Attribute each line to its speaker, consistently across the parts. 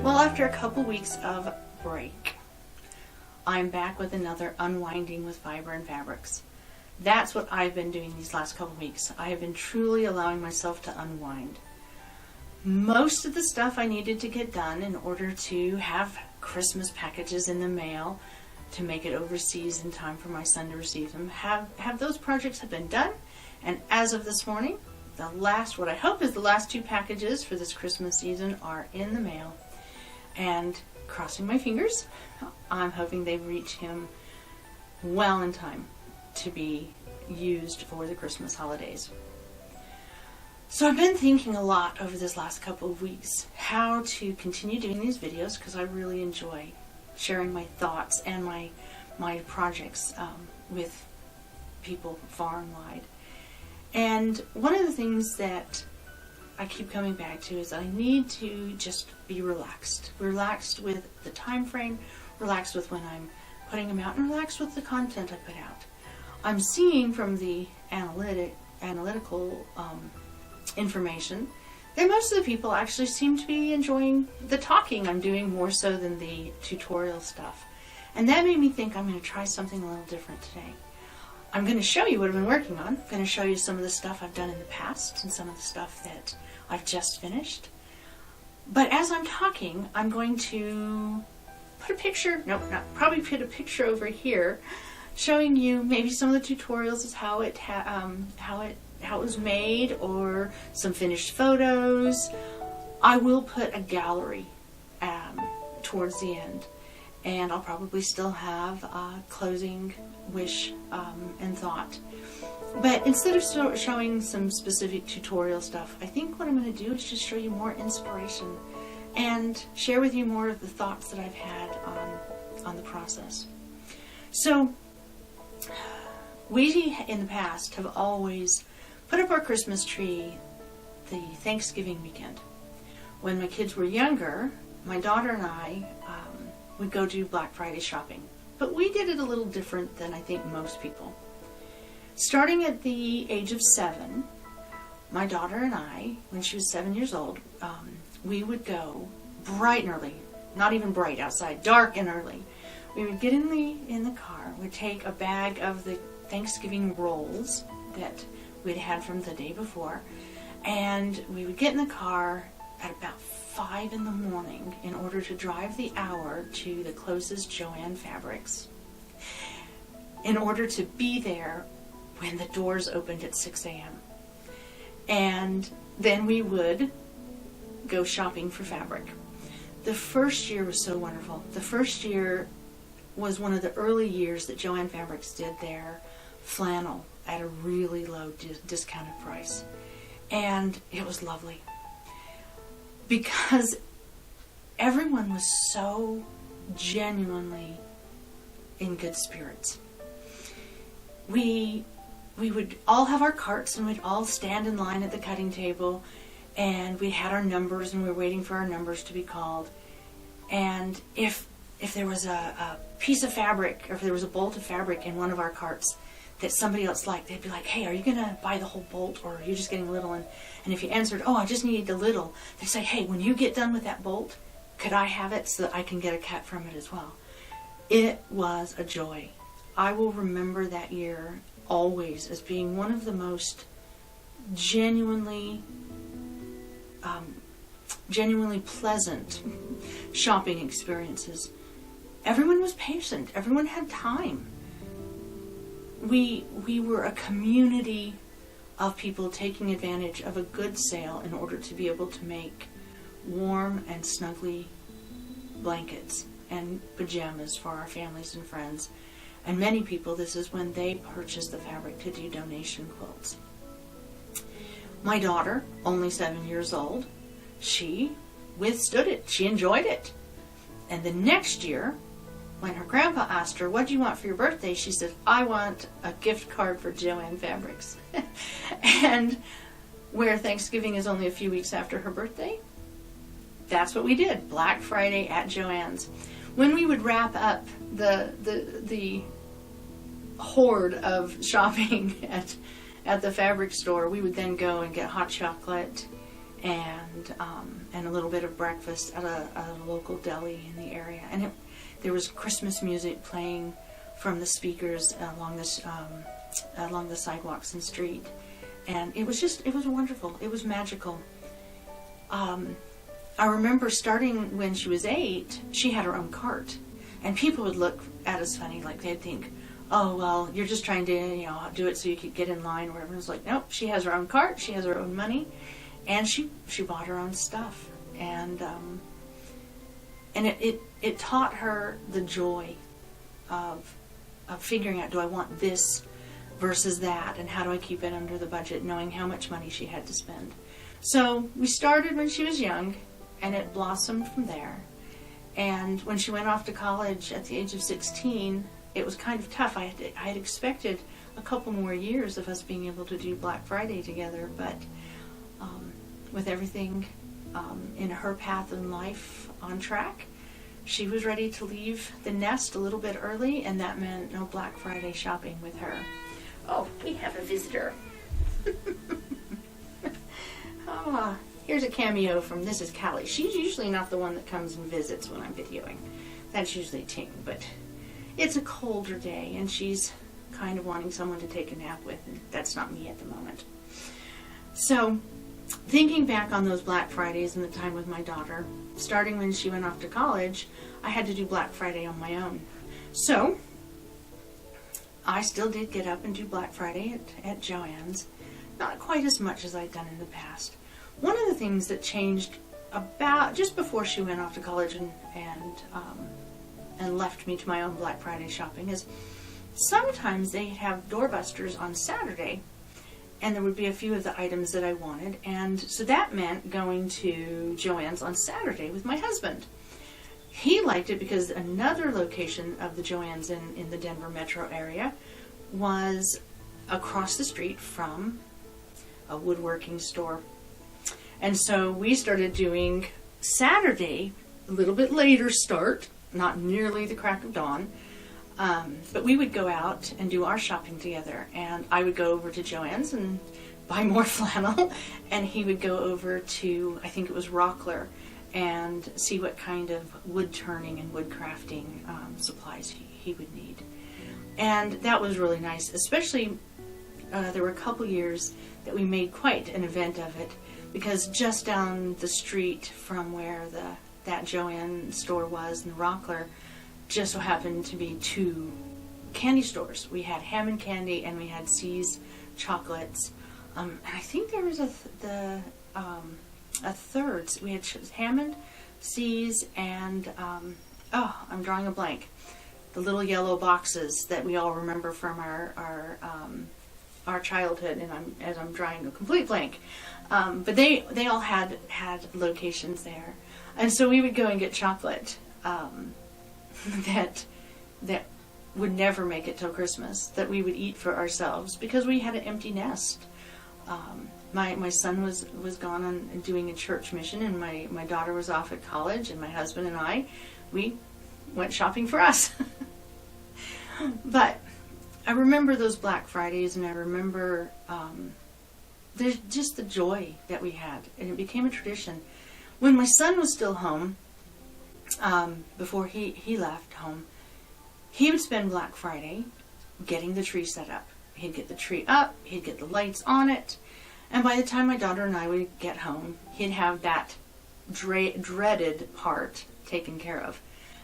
Speaker 1: Well, after a couple weeks of break, I'm back with another Unwinding with Fiber and Fabrics. That's what I've been doing these last couple weeks. I have been truly allowing myself to unwind. Most of the stuff I needed to get done in order to have Christmas packages in the mail to make it overseas in time for my son to receive them, have those projects have been done. And as of this morning, what I hope is the last 2 packages for this Christmas season are in the mail. And crossing my fingers, I'm hoping they reach him well in time to be used for the Christmas holidays. So I've been thinking a lot over this last couple of weeks how to continue doing these videos, because I really enjoy sharing my thoughts and my projects with people far and wide. And one of the things that I keep coming back to is I need to just be relaxed. Relaxed with the time frame, relaxed with when I'm putting them out, and relaxed with the content I put out. I'm seeing from the analytical information that most of the people actually seem to be enjoying the talking I'm doing more so than the tutorial stuff. And that made me think I'm going to try something a little different today. I'm going to show you what I've been working on. I'm going to show you some of the stuff I've done in the past and some of the stuff that I've just finished. But as I'm talking, I'm going to put a picture, probably put a picture over here showing you maybe some of the tutorials as how it was made, or some finished photos. I will put a gallery towards the end, and I'll probably still have a closing wish and thought. But instead of showing some specific tutorial stuff, I think what I'm going to do is just show you more inspiration and share with you more of the thoughts that I've had on the process. So we in the past have always put up our Christmas tree the Thanksgiving weekend. When my kids were younger, my daughter and I would go do Black Friday shopping. But we did it a little different than I think most people. Starting at the age of 7, my daughter and I, when she was 7 years old, we would go bright and early, not even bright outside, dark and early. We would get in the car, we'd take a bag of the Thanksgiving rolls that we'd had from the day before, and we would get in the car at about 5 in the morning in order to drive the hour to the closest Joann Fabrics, in order to be there when the doors opened at 6 a.m. And then we would go shopping for fabric. The first year was so wonderful. The first year was one of the early years that Joann Fabrics did their flannel at a really low discounted price. And it was lovely, because everyone was so genuinely in good spirits. We would all have our carts, and we'd all stand in line at the cutting table, and we had our numbers, and we were waiting for our numbers to be called. And if there was a piece of fabric, or if there was a bolt of fabric in one of our carts that somebody else liked, they'd be like, hey, are you going to buy the whole bolt, or are you just getting a little? And if you answered, oh, I just need the little, they'd say, hey, when you get done with that bolt, could I have it so that I can get a cut from it as well? It was a joy. I will remember that year always as being one of the most genuinely pleasant shopping experiences. Everyone was patient. Everyone had time. We were a community of people taking advantage of a good sale in order to be able to make warm and snuggly blankets and pajamas for our families and friends. And many people, this is when they purchase the fabric to do donation quilts. My daughter, only 7 years old, she withstood it. She enjoyed it. And the next year, when her grandpa asked her, what do you want for your birthday? She said, I want a gift card for Joann Fabrics. And where Thanksgiving is only a few weeks after her birthday, that's what we did. Black Friday at Joann's. When we would wrap up the horde of shopping at the fabric store, we would then go and get hot chocolate and a little bit of breakfast at a local deli in the area. And there was Christmas music playing from the speakers along the sidewalks and street. And it was wonderful. It was magical. I remember starting when she was 8, she had her own cart. And people would look at us funny, like they'd think, oh, well, you're just trying to, do it so you could get in line or whatever. It was like, nope, she has her own cart, she has her own money, and she bought her own stuff. And it taught her the joy of figuring out, do I want this versus that, and how do I keep it under the budget, knowing how much money she had to spend. So we started when she was young, and it blossomed from there. And when she went off to college at the age of 16, it was kind of tough. I had expected a couple more years of us being able to do Black Friday together, but with everything in her path in life on track, she was ready to leave the nest a little bit early, and that meant no Black Friday shopping with her. Oh, we have a visitor. Here's a cameo from This is Callie. She's usually not the one that comes and visits when I'm videoing. That's usually Ting, but it's a colder day, and she's kind of wanting someone to take a nap with, and that's not me at the moment. So, thinking back on those Black Fridays and the time with my daughter, starting when she went off to college, I had to do Black Friday on my own. So, I still did get up and do Black Friday at Joann's. Not quite as much as I'd done in the past. One of the things that changed about just before she went off to college and left me to my own Black Friday shopping is sometimes they'd have doorbusters on Saturday, and there would be a few of the items that I wanted, and so that meant going to Joann's on Saturday with my husband. He liked it because another location of the Joann's in the Denver metro area was across the street from a woodworking store. And so we started doing Saturday, a little bit later start, not nearly the crack of dawn, but we would go out and do our shopping together. And I would go over to Joann's and buy more flannel, and he would go over to, I think it was Rockler, and see what kind of wood turning and wood crafting supplies he would need. And that was really nice, especially there were a couple years that we made quite an event of it, because just down the street from where that Joann store was in Rockler just so happened to be 2 candy stores. We had Hammond Candy and we had C's Chocolates. And I think there was a third. We had Hammond, C's, and I'm drawing a blank. The little yellow boxes that we all remember from our childhood, and I'm drawing a complete blank. But they all had locations there, and so we would go and get chocolate that would never make it till Christmas, that we would eat for ourselves because we had an empty nest. My son was gone on doing a church mission, and my daughter was off at college, and my husband and we went shopping for us. But I remember those Black Fridays, and I remember there's just the joy that we had, and it became a tradition. When my son was still home, before he left home, he would spend Black Friday getting the tree set up. He'd get the tree up, he'd get the lights on it, and by the time my daughter and I would get home, he'd have that dreaded part taken care of.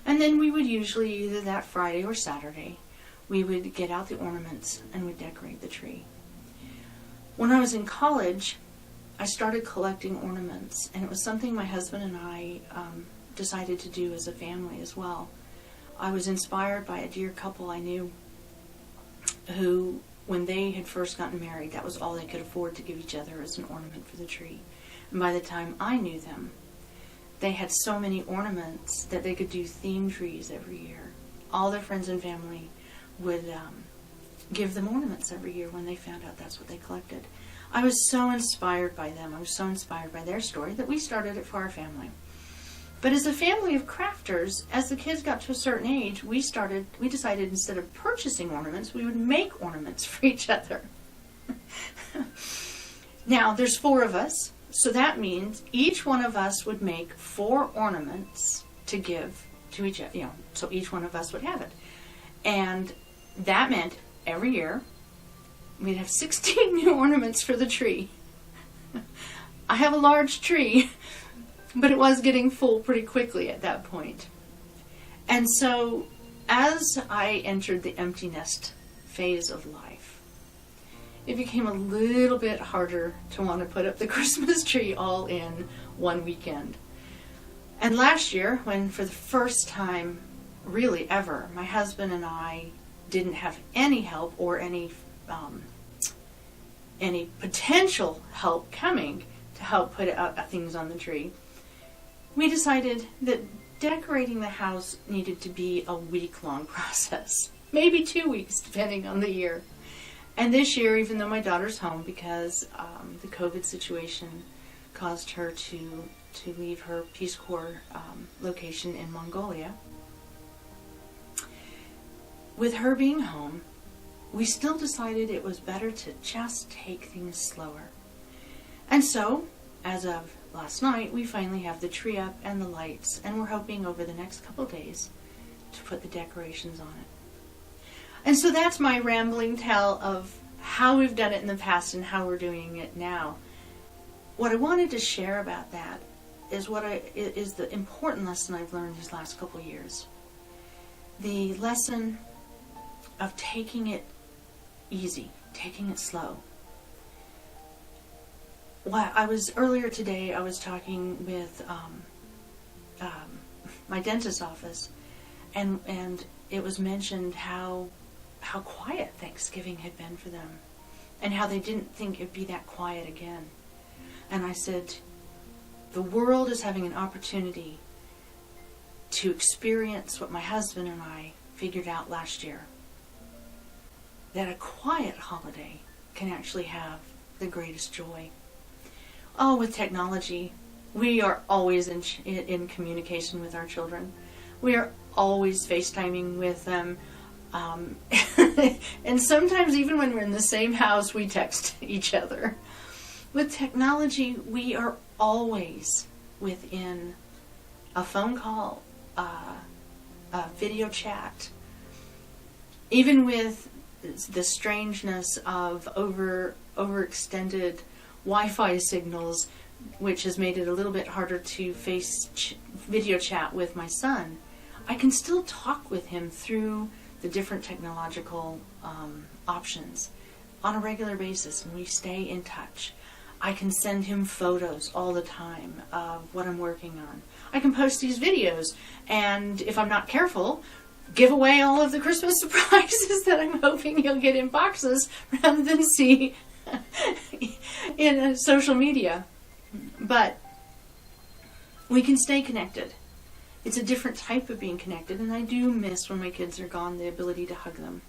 Speaker 1: And then we would usually, either that Friday or Saturday, we would get out the ornaments and we'd decorate the tree. When I was in college, I started collecting ornaments, and it was something my husband and I decided to do as a family as well. I was inspired by a dear couple I knew who, when they had first gotten married, that was all they could afford to give each other as an ornament for the tree. And by the time I knew them, they had so many ornaments that they could do theme trees every year. All their friends and family would give them ornaments every year when they found out that's what they collected. I was so inspired by them. I was so inspired by their story that we started it for our family. But as a family of crafters, as the kids got to a certain age, we decided instead of purchasing ornaments, we would make ornaments for each other. Now, there's 4 of us, So that means each one of us would make 4 ornaments to give to each other, so each one of us would have it. And that meant every year we'd have 16 new ornaments for the tree. I have a large tree, but it was getting full pretty quickly at that point. And so as I entered the empty nest phase of life, it became a little bit harder to want to put up the Christmas tree all in one weekend. And last year, when for the first time, really ever, my husband and I didn't have any help or any potential help coming to help put things on the tree, we decided that decorating the house needed to be a week-long process, maybe 2 weeks, depending on the year. And this year, even though my daughter's home because the COVID situation caused her to leave her Peace Corps location in Mongolia, with her being home, we still decided it was better to just take things slower. And so, as of last night, we finally have the tree up and the lights, and we're hoping over the next couple days to put the decorations on it. And so that's my rambling tale of how we've done it in the past and how we're doing it now. What I wanted to share about that is is the important lesson I've learned these last couple years. The lesson of taking it easy, taking it slow. Earlier today, I was talking with my dentist's office, and it was mentioned how quiet Thanksgiving had been for them, and how they didn't think it'd be that quiet again. And I said, the world is having an opportunity to experience what my husband and I figured out last year, that a quiet holiday can actually have the greatest joy. Oh, with technology, we are always in communication with our children. We are always FaceTiming with them. And sometimes even when we're in the same house, we text each other. With technology, we are always within a phone call, a video chat. Even with the strangeness of overextended Wi-Fi signals, which has made it a little bit harder to video chat with my son, I can still talk with him through the different technological options on a regular basis, and we stay in touch. I can send him photos all the time of what I'm working on. I can post these videos, and if I'm not careful, give away all of the Christmas surprises that I'm hoping he'll get in boxes rather than see in social media. But we can stay connected. It's a different type of being connected, and I do miss when my kids are gone the ability to hug them.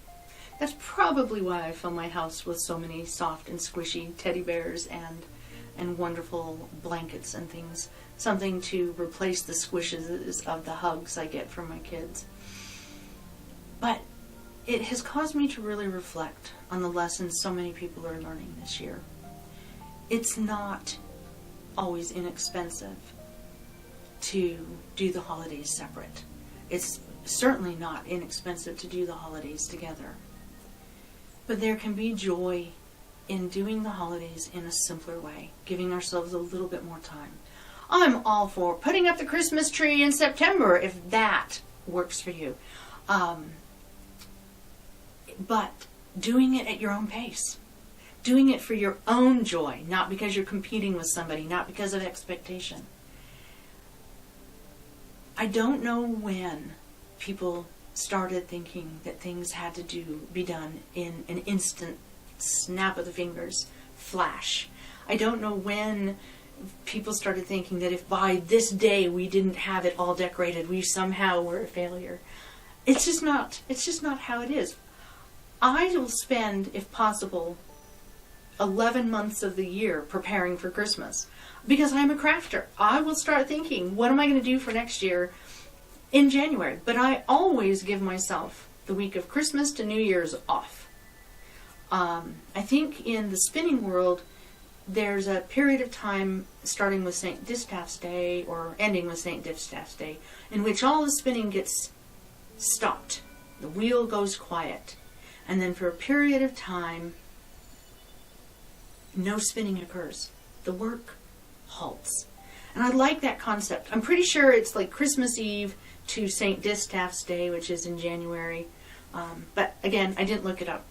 Speaker 1: That's probably why I fill my house with so many soft and squishy teddy bears and wonderful blankets and things. Something to replace the squishes of the hugs I get from my kids. But it has caused me to really reflect on the lessons so many people are learning this year. It's not always inexpensive to do the holidays separate. It's certainly not inexpensive to do the holidays together. But there can be joy in doing the holidays in a simpler way, giving ourselves a little bit more time. I'm all for putting up the Christmas tree in September if that works for you. But doing it at your own pace. Doing it for your own joy, not because you're competing with somebody, not because of expectation. I don't know when people started thinking that things had to be done in an instant snap of the fingers, flash. I don't know when people started thinking that if by this day we didn't have it all decorated, we somehow were a failure. It's just not how it is. I will spend, if possible, 11 months of the year preparing for Christmas because I'm a crafter. I will start thinking, what am I going to do for next year in January? But I always give myself the week of Christmas to New Year's off. I think in the spinning world, there's a period of time starting with St. Distaff's Day or ending with St. Distaff's Day in which all the spinning gets stopped. The wheel goes quiet. And then for a period of time, no spinning occurs. The work halts. And I like that concept. I'm pretty sure it's like Christmas Eve to St. Distaff's Day, which is in January. But again, I didn't look it up.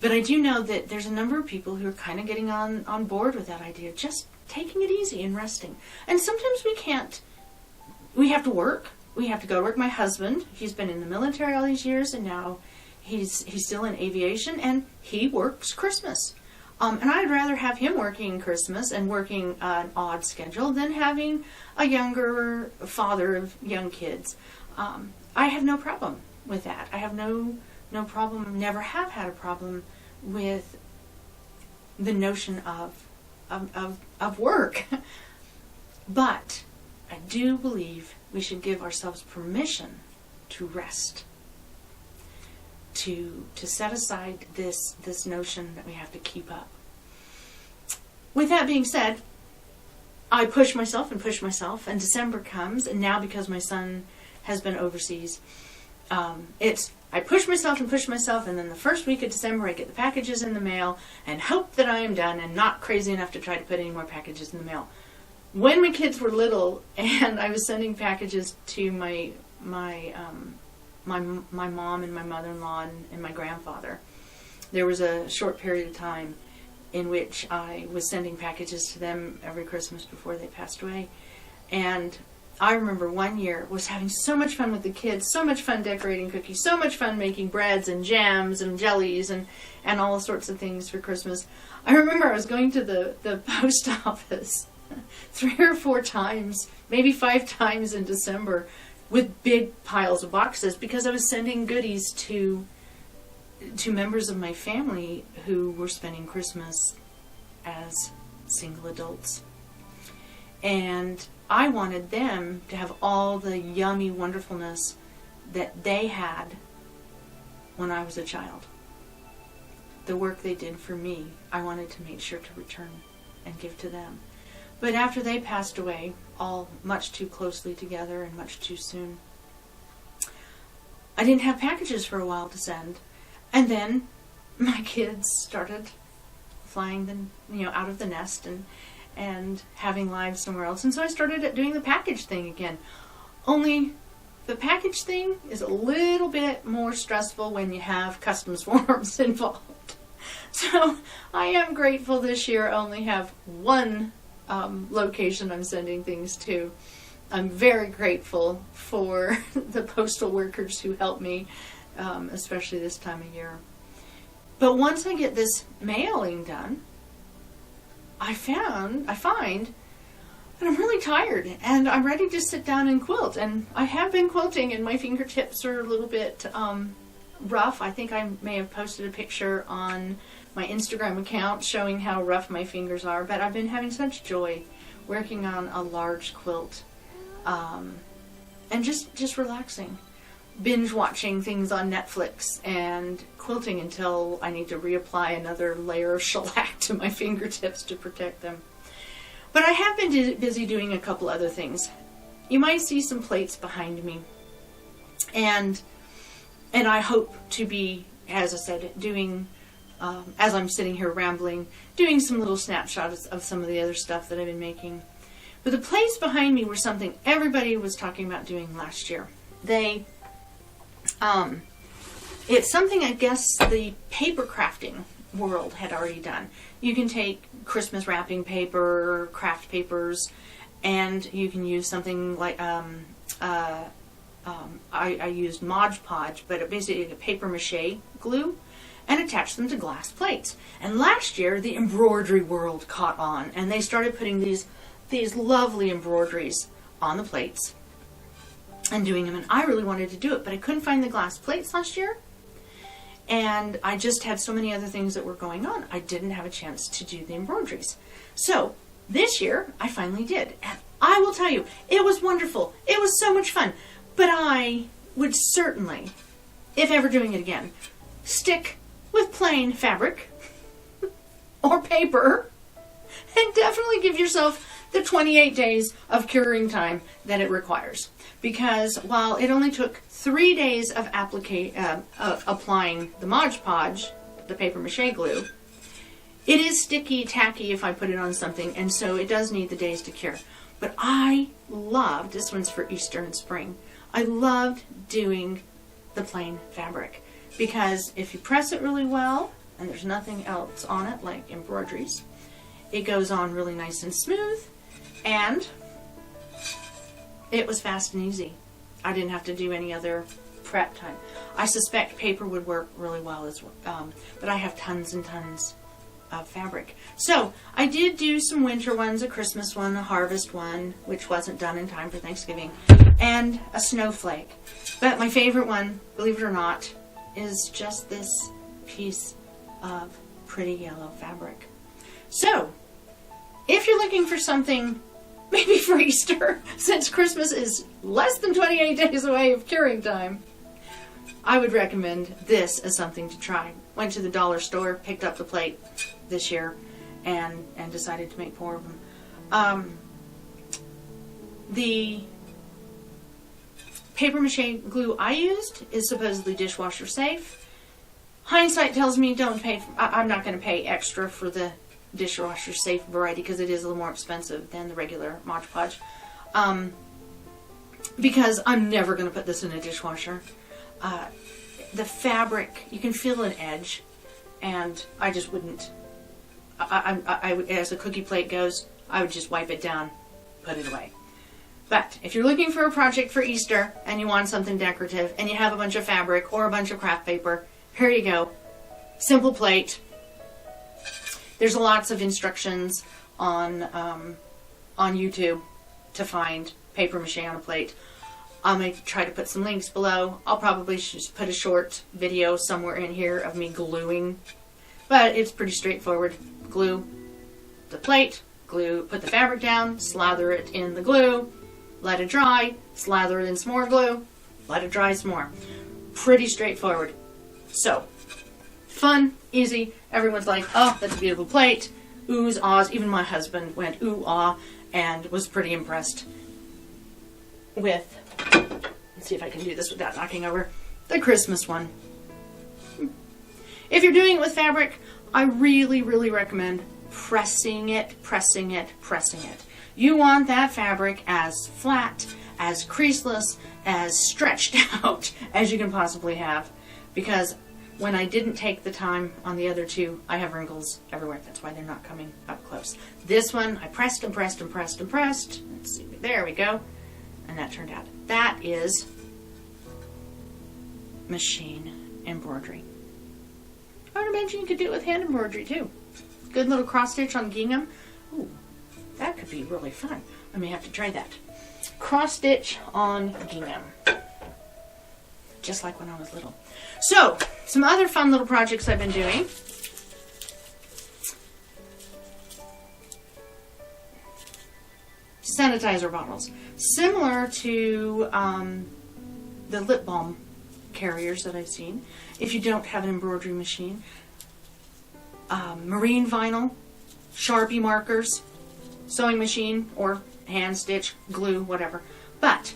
Speaker 1: But I do know that there's a number of people who are kind of getting on board with that idea, just taking it easy and resting. And sometimes we can't. We have to work. We have to go to work. My husband, he's been in the military all these years, and now he's still in aviation, and he works Christmas. And I'd rather have him working Christmas and working an odd schedule than having a younger father of young kids. I have no problem with that. I have no problem, never have had a problem with the notion of work. But I do believe we should give ourselves permission to rest. To set aside this notion that we have to keep up. With that being said, I push myself, and December comes, and now because my son has been overseas, I push myself, and then the first week of December I get the packages in the mail and hope that I am done and not crazy enough to try to put any more packages in the mail. When my kids were little and I was sending packages to my mom and my mother-in-law and my grandfather, there was a short period of time in which I was sending packages to them every Christmas before they passed away. And I remember one year was having so much fun with the kids, so much fun decorating cookies, so much fun making breads and jams and jellies and all sorts of things for Christmas. I remember I was going to the post office 3 or 4 times, maybe 5 times in December, with big piles of boxes because I was sending goodies to members of my family who were spending Christmas as single adults. And I wanted them to have all the yummy wonderfulness that they had when I was a child. The work they did for me, I wanted to make sure to return and give to them. But after they passed away, all much too closely together and much too soon, I didn't have packages for a while to send. And then my kids started flying out of the nest and having lives somewhere else. And so I started doing the package thing again. Only the package thing is a little bit more stressful when you have customs forms involved. So I am grateful this year I only have one location I'm sending things to. I'm very grateful for the postal workers who help me, especially this time of year. But once I get this mailing done, I find that I'm really tired and I'm ready to sit down and quilt. And I have been quilting and my fingertips are a little bit rough. I think I may have posted a picture on my Instagram account showing how rough my fingers are, but I've been having such joy working on a large quilt and just relaxing. Binge watching things on Netflix and quilting until I need to reapply another layer of shellac to my fingertips to protect them. But I have been busy doing a couple other things. You might see some plates behind me, and I hope to be, as I said, doing, as I'm sitting here rambling, doing some little snapshots of some of the other stuff that I've been making. But the plates behind me were something everybody was talking about doing last year. It's something I guess the paper crafting world had already done. You can take Christmas wrapping paper, craft papers, and you can use something like, I used Mod Podge, but basically a paper mache glue, and attach them to glass plates. And last year, the embroidery world caught on, and they started putting these lovely embroideries on the plates and doing them, and I really wanted to do it, but I couldn't find the glass plates last year, and I just had so many other things that were going on. I didn't have a chance to do the embroideries. So this year, I finally did, and I will tell you, it was wonderful. It was so much fun, but I would certainly, if ever doing it again, stick with plain fabric or paper And definitely give yourself the 28 days of curing time that it requires. Because while it only took 3 days of applying the Mod Podge, the paper mache glue, it is sticky, tacky if I put it on something, and so it does need the days to cure. But I loved, this one's for Easter and spring, I loved doing the plain fabric. Because if you press it really well, and there's nothing else on it like embroideries, it goes on really nice and smooth, and it was fast and easy. I didn't have to do any other prep time. I suspect paper would work really well as well, but I have tons and tons of fabric. So I did do some winter ones, a Christmas one, a harvest one, which wasn't done in time for Thanksgiving, and a snowflake. But my favorite one, believe it or not, is just this piece of pretty yellow fabric. So if you're looking for something maybe for Easter, since Christmas is less than 28 days away of curing time, I would recommend this as something to try. Went to the dollar store, picked up the plate this year, and decided to make 4 of them. The paper mache glue I used is supposedly dishwasher safe. Hindsight tells me don't pay. I'm not going to pay extra for the dishwasher safe variety because it is a little more expensive than the regular Mod Podge. Because I'm never going to put this in a dishwasher. The fabric, you can feel an edge, and I just wouldn't. As a cookie plate goes, I would just wipe it down, put it away. But if you're looking for a project for Easter and you want something decorative and you have a bunch of fabric or a bunch of craft paper, here you go. Simple plate. There's lots of instructions on YouTube to find paper mache on a plate. I'm going to try to put some links below. I'll probably just put a short video somewhere in here of me gluing. But it's pretty straightforward. Glue the plate, glue, put the fabric down, slather it in the glue, let it dry, slather it in some more glue, let it dry some more. Pretty straightforward. So, fun, easy. Everyone's like, oh, that's a beautiful plate. Oohs, ahs. Even my husband went ooh, ah, and was pretty impressed with, let's see if I can do this without knocking over, the Christmas one. If you're doing it with fabric, I really, really recommend pressing it, pressing it, pressing it. You want that fabric as flat, as creaseless, as stretched out as you can possibly have. Because when I didn't take the time on the other two, I have wrinkles everywhere. That's why they're not coming up close. This one, I pressed and pressed and pressed and pressed. Let's see, there we go. And that turned out. That is machine embroidery. I would imagine you could do it with hand embroidery too. Good little cross stitch on gingham. Ooh, that could be really fun. I may have to try that. Cross stitch on gingham. Just like when I was little. So, some other fun little projects I've been doing. Sanitizer bottles. Similar to the lip balm carriers that I've seen. If you don't have an embroidery machine. Marine vinyl, Sharpie markers, sewing machine, or hand stitch, glue, whatever. But,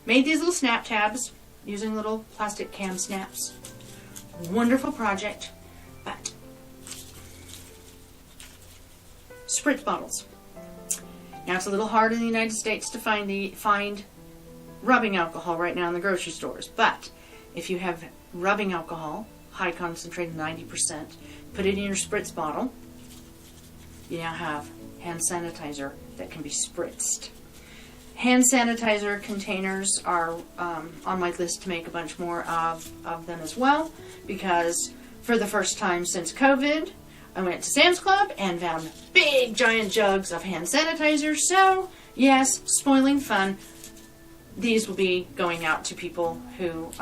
Speaker 1: made these little snap tabs using little plastic cam snaps. Wonderful project, but spritz bottles. Now it's a little hard in the United States to find rubbing alcohol right now in the grocery stores, but if you have rubbing alcohol, high concentrated 90%, put it in your spritz bottle, you now have hand sanitizer that can be spritzed. Hand sanitizer containers are on my list to make a bunch more of them as well, because for the first time since COVID, I went to Sam's Club and found big giant jugs of hand sanitizer. So yes, spoiling fun. These will be going out to people who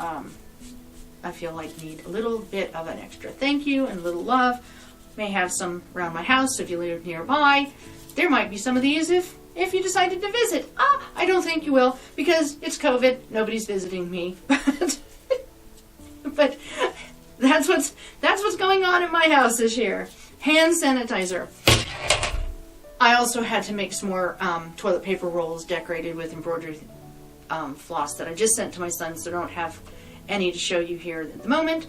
Speaker 1: I feel like need a little bit of an extra thank you and a little love. May have some around my house if you live nearby. There might be some of these if you decided to visit. I don't think you will, because it's COVID. Nobody's visiting me. But that's what's going on in my house this year. Hand sanitizer. I also had to make some more toilet paper rolls decorated with embroidery floss that I just sent to my son, so I don't have any to show you here at the moment.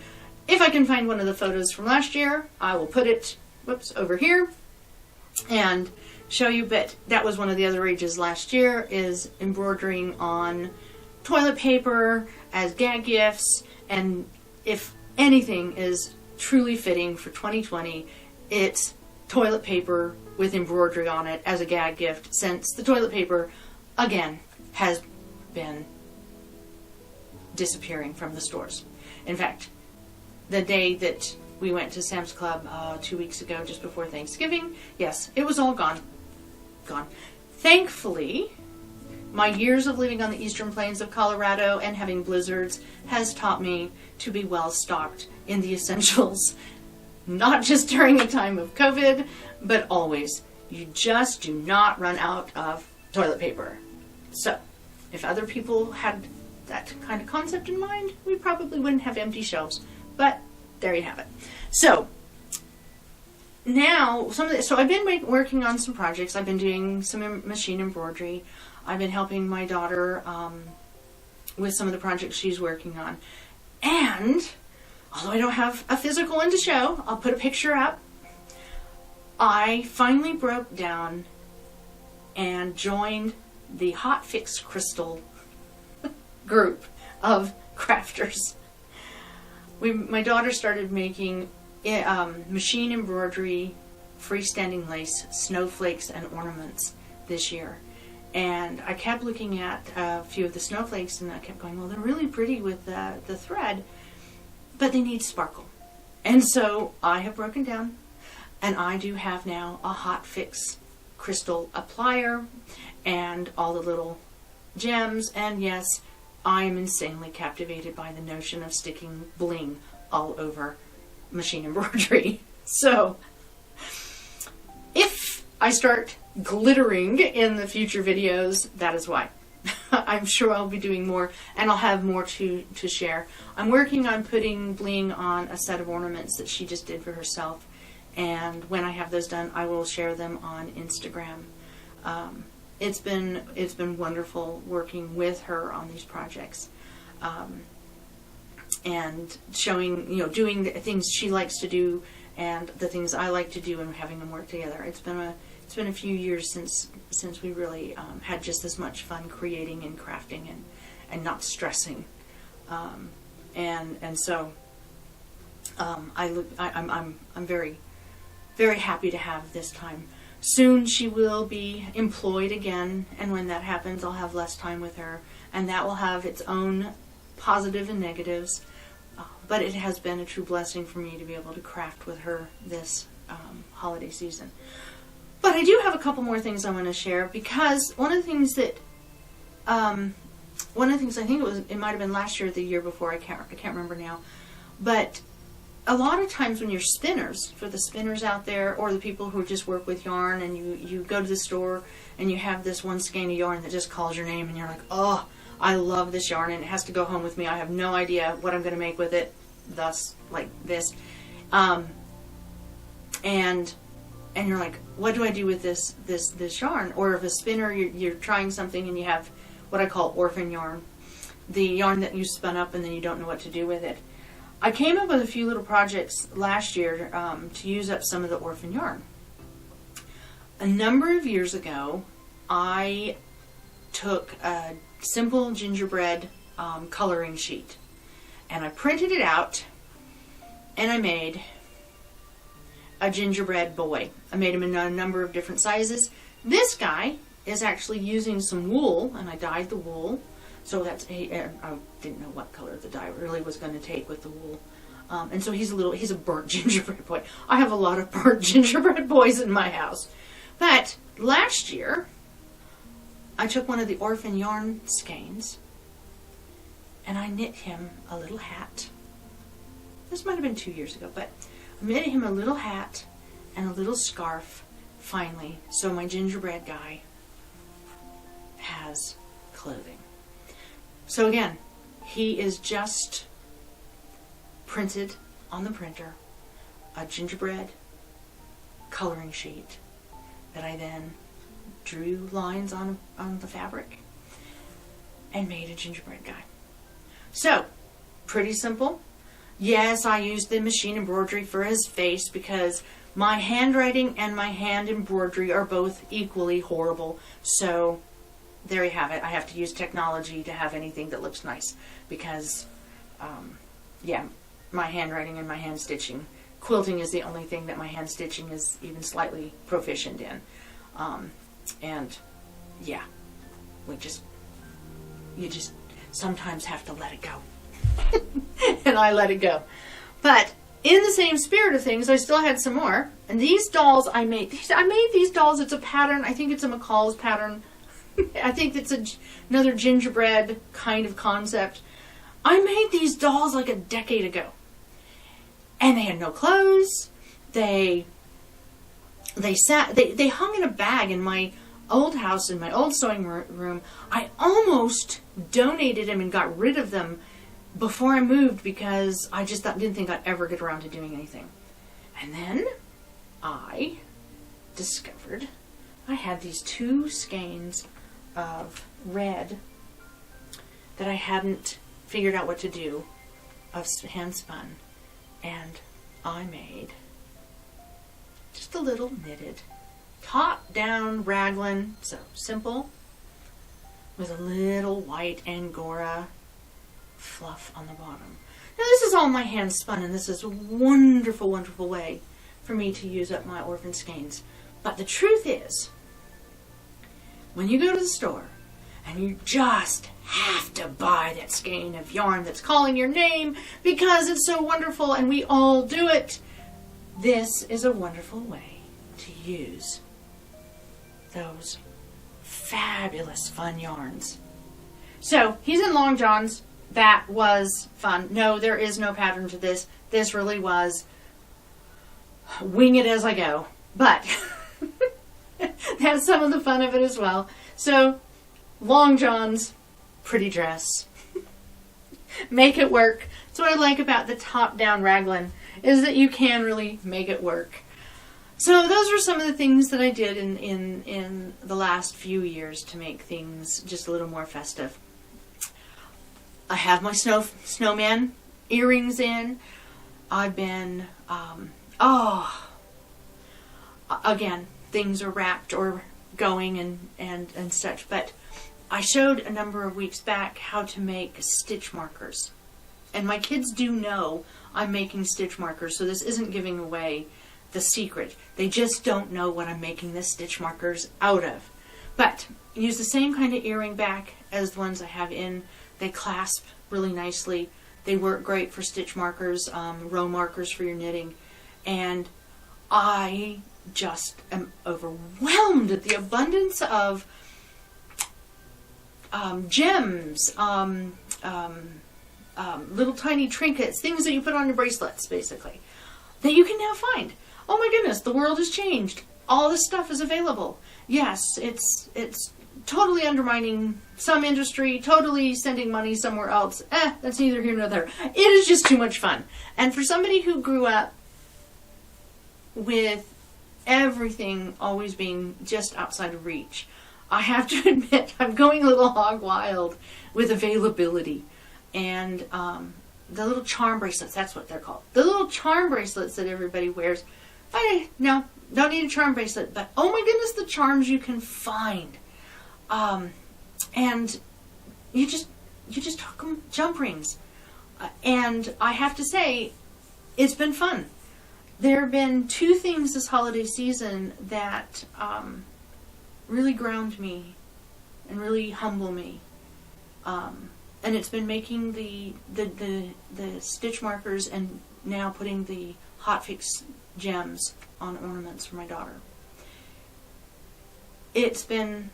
Speaker 1: If I can find one of the photos from last year, I will put it, whoops, over here and show you. But that was one of the other rages last year, is embroidering on toilet paper as gag gifts. And if anything is truly fitting for 2020, it's toilet paper with embroidery on it as a gag gift, since the toilet paper, again, has been disappearing from the stores. In fact, the day that we went to Sam's Club 2 weeks ago, just before Thanksgiving, yes, it was all gone. Gone. Thankfully, my years of living on the eastern plains of Colorado and having blizzards has taught me to be well stocked in the essentials, not just during a time of COVID, but always. You just do not run out of toilet paper. So, if other people had that kind of concept in mind, we probably wouldn't have empty shelves. But there you have it. So now, so I've been working on some projects. I've been doing some machine embroidery. I've been helping my daughter with some of the projects she's working on. And although I don't have a physical one to show, I'll put a picture up. I finally broke down and joined the Hotfix crystal group of crafters. My daughter started making machine embroidery, freestanding lace, snowflakes, and ornaments this year. And I kept looking at a few of the snowflakes, and I kept going, well, they're really pretty with the thread, but they need sparkle. And so I have broken down, and I do have now a Hotfix crystal applier and all the little gems. And yes, I am insanely captivated by the notion of sticking bling all over machine embroidery. So if I start glittering in the future videos, that is why. I'm sure I'll be doing more, and I'll have more to share. I'm working on putting bling on a set of ornaments that she just did for herself, and when I have those done, I will share them on Instagram. It's been wonderful working with her on these projects, and showing, doing the things she likes to do and the things I like to do, and having them work together. It's been a few years since we really had just as much fun creating and crafting and not stressing, and so I'm very, very happy to have this time. Soon she will be employed again, and when that happens, I'll have less time with her, and that will have its own positive and negatives. But it has been a true blessing for me to be able to craft with her this holiday season. But I do have a couple more things I want to share, because one of the things I think it might have been last year or the year before, I can't remember now, but a lot of times when you're spinners, for the spinners out there, or the people who just work with yarn, and you go to the store and you have this one skein of yarn that just calls your name, and you're like, oh, I love this yarn, and it has to go home with me. I have no idea what I'm going to make with it, thus, like this. And you're like, what do I do with this yarn? Or if a spinner, you're trying something and you have what I call orphan yarn, the yarn that you spun up and then you don't know what to do with it. I came up with a few little projects last year to use up some of the orphan yarn. A number of years ago, I took a simple gingerbread coloring sheet, and I printed it out, and I made a gingerbread boy. I made him in a number of different sizes. This guy is actually using some wool, and I dyed the wool. So I didn't know what color the dye really was going to take with the wool. And so he's a burnt gingerbread boy. I have a lot of burnt gingerbread boys in my house. But last year, I took one of the orphan yarn skeins, and I knit him a little hat. This might have been 2 years ago, but I knit him a little hat and a little scarf, finally, so my gingerbread guy has clothing. So again, he is just printed on the printer, a gingerbread coloring sheet that I then drew lines on the fabric and made a gingerbread guy. So, pretty simple. Yes, I used the machine embroidery for his face because my handwriting and my hand embroidery are both equally horrible. So, there you have it. I have to use technology to have anything that looks nice because, yeah, my handwriting and my hand stitching. Quilting is the only thing that my hand stitching is even slightly proficient in. And, yeah, you just sometimes have to let it go. And I let it go. But in the same spirit of things, I still had some more. And these dolls I made these dolls. It's a pattern. I think it's a McCall's pattern. I think it's another gingerbread kind of concept. I made these dolls like a decade ago. And they had no clothes. They hung in a bag in my old house, in my old sewing room. I almost donated them and got rid of them before I moved because I just didn't think I'd ever get around to doing anything. And then I discovered I had these 2 skeins of red that I hadn't figured out what to do, of hand spun, and I made just a little knitted top down raglan, so simple, with a little white Angora fluff on the bottom. Now this is all my hand spun, and this is a wonderful, wonderful way for me to use up my Orphan skeins. But the truth is, when you go to the store and you just have to buy that skein of yarn that's calling your name because it's so wonderful and we all do it, this is a wonderful way to use those fabulous fun yarns. So he's in long johns. That was fun. No, there is no pattern to this. This really was wing it as I go. But that's some of the fun of it as well. So, long johns, pretty dress. Make it work. That's what I like about the top-down raglan, is that you can really make it work. So those were some of the things that I did in the last few years to make things just a little more festive. I have my snowman earrings in. I've been, again, things are wrapped or going and such, but I showed a number of weeks back how to make stitch markers. And my kids do know I'm making stitch markers, so this isn't giving away the secret. They just don't know what I'm making the stitch markers out of. But use the same kind of earring back as the ones I have in. They clasp really nicely. They work great for stitch markers, row markers for your knitting. And I just am overwhelmed at the abundance of gems, little tiny trinkets, things that you put on your bracelets, basically, that you can now find. Oh my goodness, the world has changed. All this stuff is available. Yes, it's totally undermining some industry, totally sending money somewhere else. That's neither here nor there. It is just too much fun. And for somebody who grew up with everything always being just outside of reach, I have to admit I'm going a little hog wild with availability. And the little charm bracelets, that's what they're called. The little charm bracelets that everybody wears. No, don't need a charm bracelet, but oh my goodness, the charms you can find. And you just hook them, jump rings. And I have to say, it's been fun. There have been 2 things this holiday season that really ground me and really humble me. And it's been making the stitch markers and now putting the Hotfix gems on ornaments for my daughter. It's been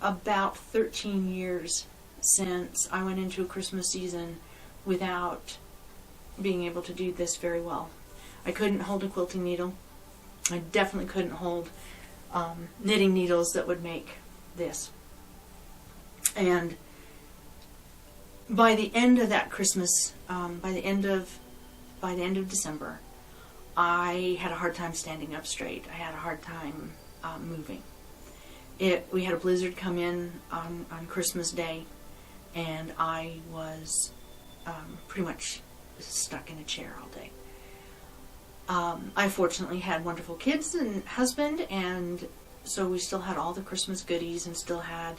Speaker 1: about 13 years since I went into a Christmas season without being able to do this very well. I couldn't hold a quilting needle. I definitely couldn't hold knitting needles that would make this. And by the end of that Christmas, by the end of December, I had a hard time standing up straight. I had a hard time moving. We had a blizzard come in on Christmas Day, and I was pretty much stuck in a chair all day. I fortunately had wonderful kids and husband, and so we still had all the Christmas goodies and still had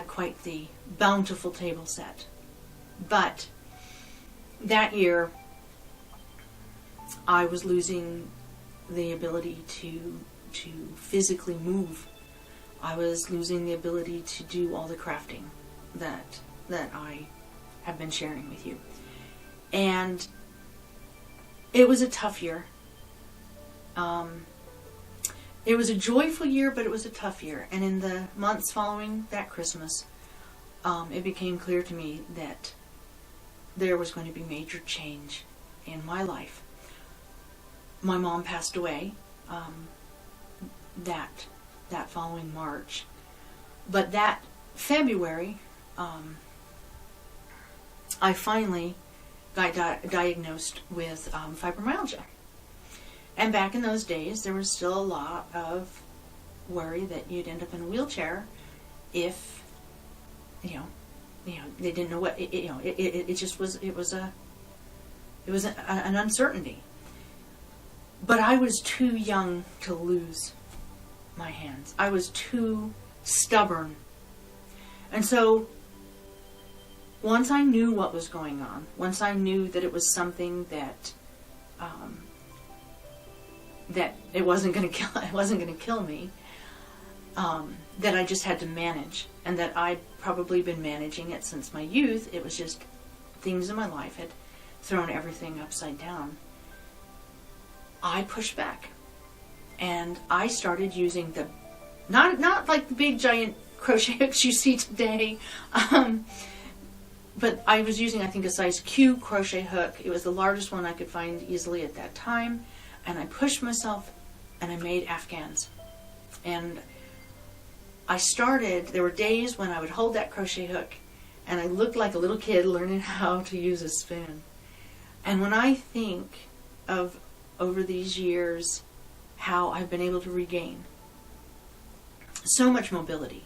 Speaker 1: quite the bountiful table set. But that year, I was losing the ability to physically move. I was losing the ability to do all the crafting that I have been sharing with you. And it was a tough year. It was a joyful year, but it was a tough year. And in the months following that Christmas, it became clear to me that there was going to be major change in my life. My mom passed away that following March. But that February, I finally got diagnosed with fibromyalgia. And back in those days, there was still a lot of worry that you'd end up in a wheelchair if, they didn't know what, it just was, it was an uncertainty. But I was too young to lose my hands. I was too stubborn. And so, once I knew what was going on, once I knew that it was something that it wasn't going to kill me, that I just had to manage, and that I'd probably been managing it since my youth. It was just things in my life had thrown everything upside down. I pushed back, and I started using the not like the big giant crochet hooks you see today, but I was using, I think, a size Q crochet hook. It was the largest one I could find easily at that time, and I pushed myself and I made afghans. And I started, there were days when I would hold that crochet hook and I looked like a little kid learning how to use a spin. And when I think of over these years how I've been able to regain so much mobility,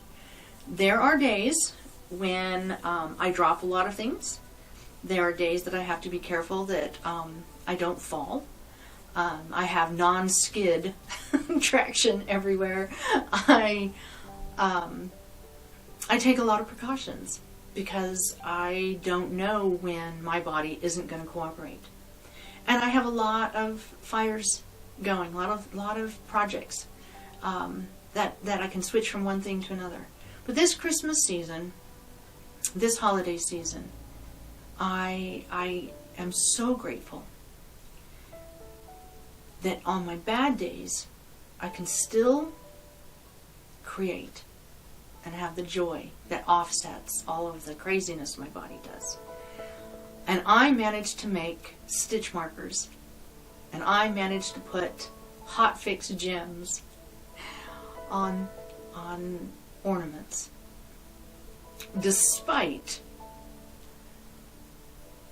Speaker 1: there are days when I drop a lot of things. There are days that I have to be careful that I don't fall. I have non-skid traction everywhere. I take a lot of precautions because I don't know when my body isn't going to cooperate. And I have a lot of fires going, a lot of projects that I can switch from one thing to another. But this Christmas season, this holiday season, I am so grateful that on my bad days, I can still create and have the joy that offsets all of the craziness my body does. And I managed to make stitch markers, and I managed to put Hotfix gems on ornaments, despite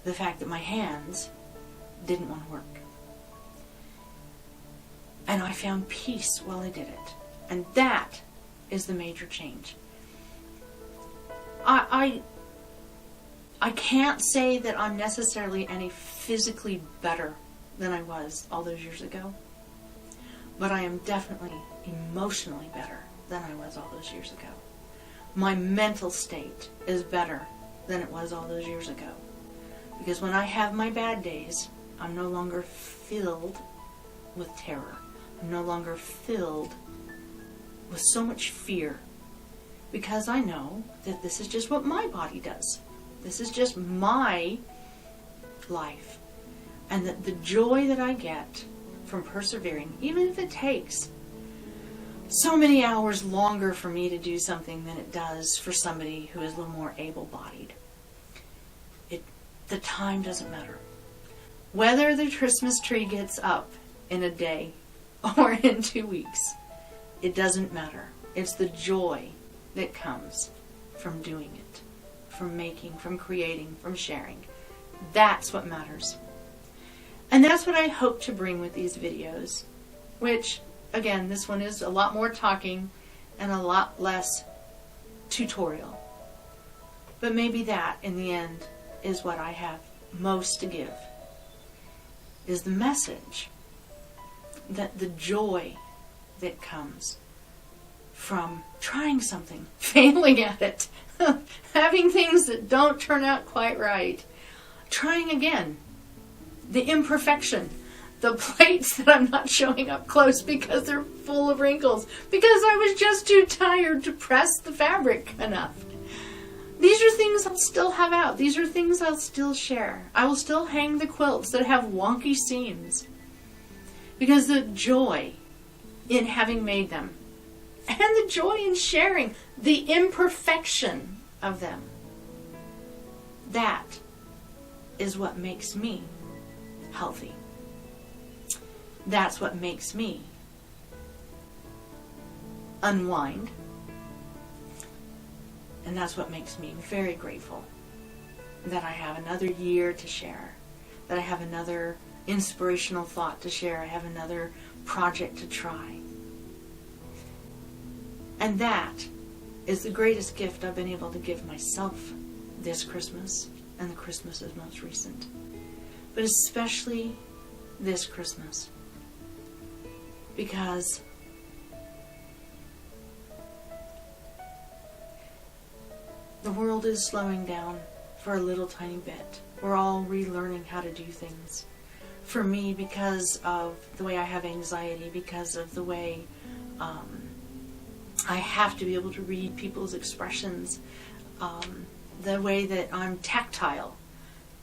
Speaker 1: the fact that my hands didn't want to work. And I found peace while I did it. And that is the major change. I can't say that I'm necessarily any physically better than I was all those years ago. But I am definitely emotionally better than I was all those years ago. My mental state is better than it was all those years ago. Because when I have my bad days, I'm no longer filled with terror. I'm no longer filled with so much fear. Because I know that this is just what my body does. This is just my life. And that the joy that I get from persevering, even if it takes so many hours longer for me to do something than it does for somebody who is a little more able-bodied, the time doesn't matter. Whether the Christmas tree gets up in a day or in 2 weeks, it doesn't matter. It's the joy that comes from doing it, from making, from creating, from sharing. That's what matters. And that's what I hope to bring with these videos, which, again, this one is a lot more talking and a lot less tutorial. But maybe that, in the end, is what I have most to give, is the message that the joy that comes from trying something, failing at it, having things that don't turn out quite right, trying again, the imperfection, the plates that I'm not showing up close because they're full of wrinkles, because I was just too tired to press the fabric enough. These are things I'll still have out. These are things I'll still share. I will still hang the quilts that have wonky seams, because the joy in having made them, and the joy in sharing the imperfection of them, that is what makes me healthy. That's what makes me unwind. And that's what makes me very grateful that I have another year to share, that I have another inspirational thought to share, I have another project to try. And that is the greatest gift I've been able to give myself this Christmas and the Christmases most recent. But especially this Christmas, because the world is slowing down for a little tiny bit. We're all relearning how to do things. For me, because of the way I have anxiety, because of the way I have to be able to read people's expressions, the way that I'm tactile,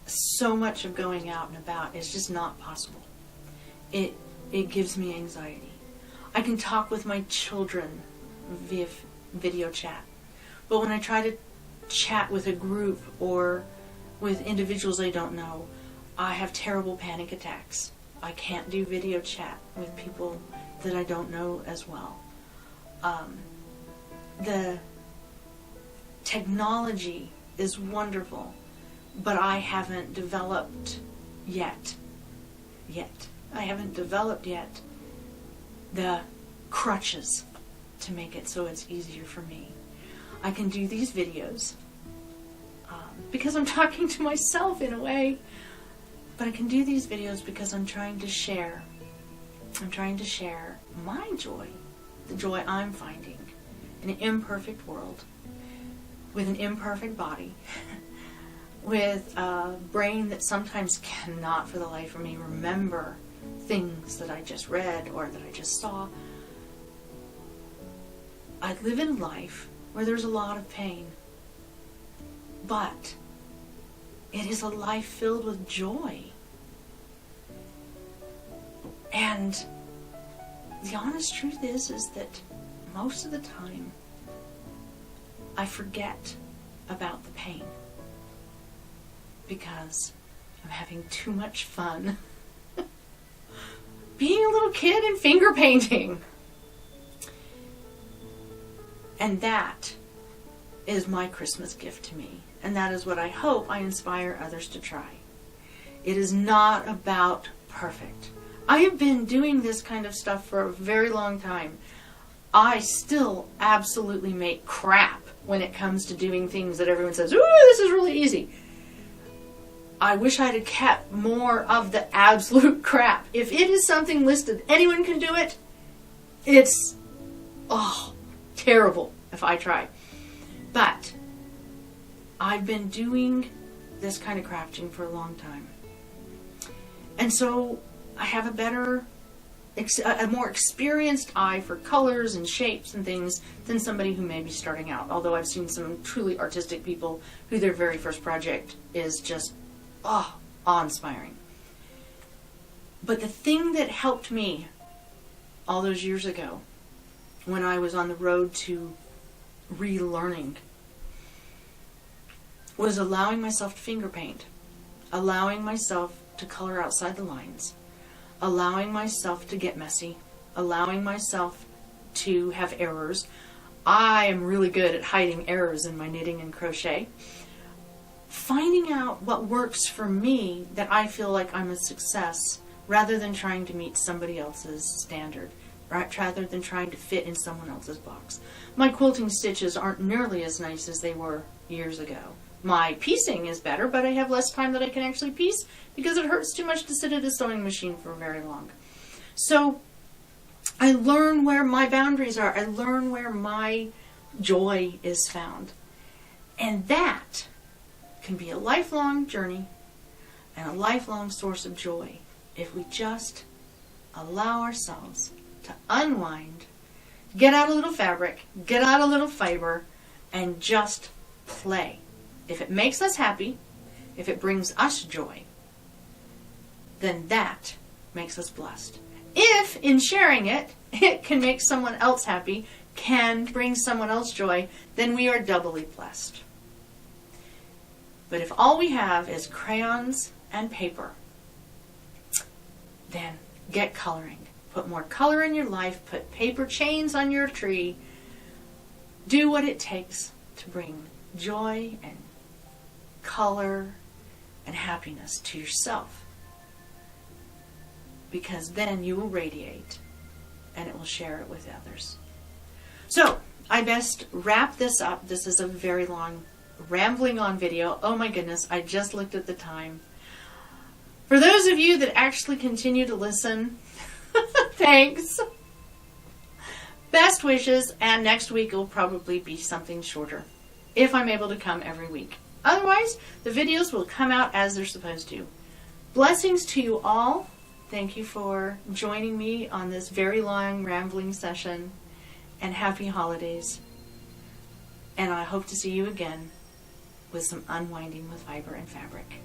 Speaker 1: so much of going out and about is just not possible. It gives me anxiety. I can talk with my children via video chat, but when I try to chat with a group or with individuals I don't know, I have terrible panic attacks. I can't do video chat with people that I don't know as well. The technology is wonderful, but I haven't developed yet. I haven't developed yet the crutches to make it so it's easier for me. I can do these videos because I'm talking to myself in a way, but I can do these videos because I'm trying to share. I'm trying to share my joy, the joy I'm finding in an imperfect world, with an imperfect body, with a brain that sometimes cannot for the life of me remember things that I just read or that I just saw. I live in life where there's a lot of pain, but it is a life filled with joy. And the honest truth is that most of the time I forget about the pain because I'm having too much fun being a little kid and finger painting. And that is my Christmas gift to me. And that is what I hope I inspire others to try. It is not about perfect. I have been doing this kind of stuff for a very long time. I still absolutely make crap when it comes to doing things that everyone says, ooh, this is really easy. I wish I'd have kept more of the absolute crap. If it is something listed, anyone can do it, it's, terrible if I try. But I've been doing this kind of crafting for a long time. And so I have a more experienced eye for colors and shapes and things than somebody who may be starting out. Although I've seen some truly artistic people who their very first project is just, awe-inspiring. But the thing that helped me all those years ago when I was on the road to relearning was allowing myself to finger paint, allowing myself to color outside the lines, allowing myself to get messy, allowing myself to have errors. I am really good at hiding errors in my knitting and crochet. finding out what works for me, that I feel like I'm a success, rather than trying to meet somebody else's standard, right? Rather than trying to fit in someone else's box. My quilting stitches aren't nearly as nice as they were years ago. My piecing is better, but I have less time that I can actually piece because it hurts too much to sit at a sewing machine for very long. So I learn where my boundaries are. I learn where my joy is found. And that can be a lifelong journey and a lifelong source of joy if we just allow ourselves to unwind, get out a little fabric, get out a little fiber, and just play. If it makes us happy, if it brings us joy, then that makes us blessed. If, in sharing it, it can make someone else happy, can bring someone else joy, then we are doubly blessed. But if all we have is crayons and paper, then get coloring. Put more color in your life. Put paper chains on your tree. Do what it takes to bring joy and color and happiness to yourself. Because then you will radiate and it will share it with others. So, I best wrap this up. This is a very long, rambling on video. Oh my goodness, I just looked at the time. For those of you that actually continue to listen, thanks. Best wishes, and next week will probably be something shorter, if I'm able to come every week. Otherwise, the videos will come out as they're supposed to. Blessings to you all. Thank you for joining me on this very long, rambling session, and happy holidays. And I hope to see you again with some unwinding with fiber and fabric.